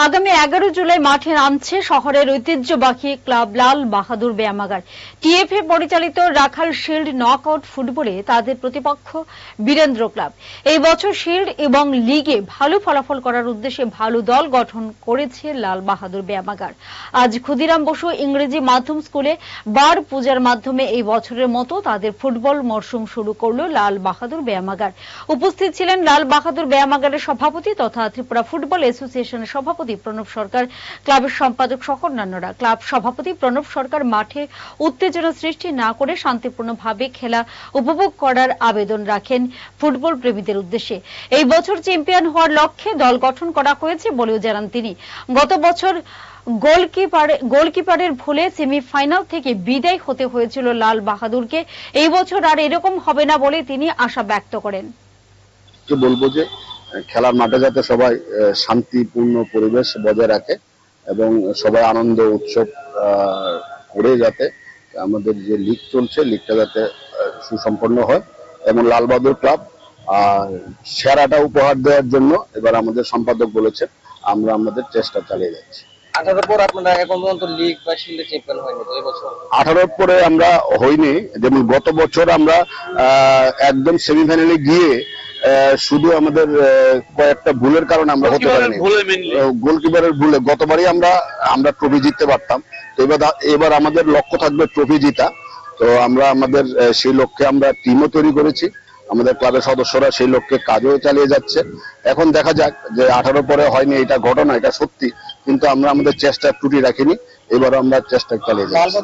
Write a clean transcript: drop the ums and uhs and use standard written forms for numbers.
আগামী 11 জুলাই মাঠে নামছে শহরের ঐতিহ্যবাহী ক্লাব লাল বাহাদুর ব্যায়ামাগার। টিএফএ পরিচালিত রাখাল শিল্ড নকআউট ফুটবলে তাদের প্রতিপক্ষ বীরেন্দ্র ক্লাব। এই বছর শিল্ড এবং লিগে ভালো ফলাফল করার উদ্দেশ্যে ভালো দল গঠন করেছে লাল বাহাদুর ব্যায়ামাগার। আজ ক্ষুদিরাম বসু ইংরেজি মাধ্যম স্কুলে বার পূজার মাধ্যমে এই বছরের মতো তাদের ফুটবল মরশুম শুরু করল লাল বাহাদুর ব্যায়ামাগার। উপস্থিত ছিলেন লাল বাহাদুর ব্যায়ামাগারের সভাপতি তথা ত্রিপুরা ফুটবল অ্যাসোসিয়েশনের সভাপতি প্রণব সরকার, ক্লাবের সম্পাদক সহ অন্যান্যরা। ক্লাব সভাপতি প্রণব সরকার মাঠে উত্তেজনা সৃষ্টি না করে শান্তিপূর্ণভাবে খেলা উপভোগ করার আবেদন রাখেন ফুটবল প্রেমীদের উদ্দেশ্যে। এই বছর চ্যাম্পিয়ন হওয়ার লক্ষ্যে দল গঠন করা হয়েছে বলেও জানান তিনি। গত বছর গোলকিপারের ভুলে সেমিফাইনাল থেকে বিদায় হতে হয়েছিল লাল বাহাদুরকে। এই বছর আর এরকম হবে না বলে তিনি আশা ব্যক্ত করেন। বলবো যে খেলার মাঠে যাতে সবাই শান্তিপূর্ণ পরিবেশ বজায় রাখে এবং সবাই আনন্দ উৎসব করে যাতে আমাদের যে লিগ চলছে লিগটা যাতে সুসম্পন্ন হয় এবং লাল বাহাদুর ক্লাব সেরাটা উপহার দেওয়ার জন্য এবার আমাদের সম্পাদক বলেছেন আমরা আমাদের চেষ্টা চালিয়ে যাচ্ছি। 18 পর আপনারা এখন পর্যন্ত লিগ বা শিল্ডে চ্যাম্পিয়ন হয়নি তো এই বছর? 18 পরে আমরা হইনি, যেমন গত বছর আমরা একদম সেমিফাইনালে গিয়ে শুধু আমাদের কয়েকটা ভুলের কারণে আমরা হতে পারিনি, গোলকিপারের ভুলে। গতবারই আমরা ট্রফি জিততে পারতাম। তো এবার আমাদের লক্ষ্য থাকবে ট্রফি জিতা। তো আমরা আমাদের সেই লক্ষ্যে আমরা টিমও তৈরি করেছি, আমাদের ক্লাবের সদস্যরা সেই লক্ষ্যে কাজও চালিয়ে যাচ্ছে। এখন দেখা যাক যে 18 পরে হয়নি এটা ঘটনা, এটা সত্যি, কিন্তু আমরা আমাদের চেষ্টা ত্রুটি রাখিনি, এবারও আমরা চেষ্টা চালিয়ে যাচ্ছি।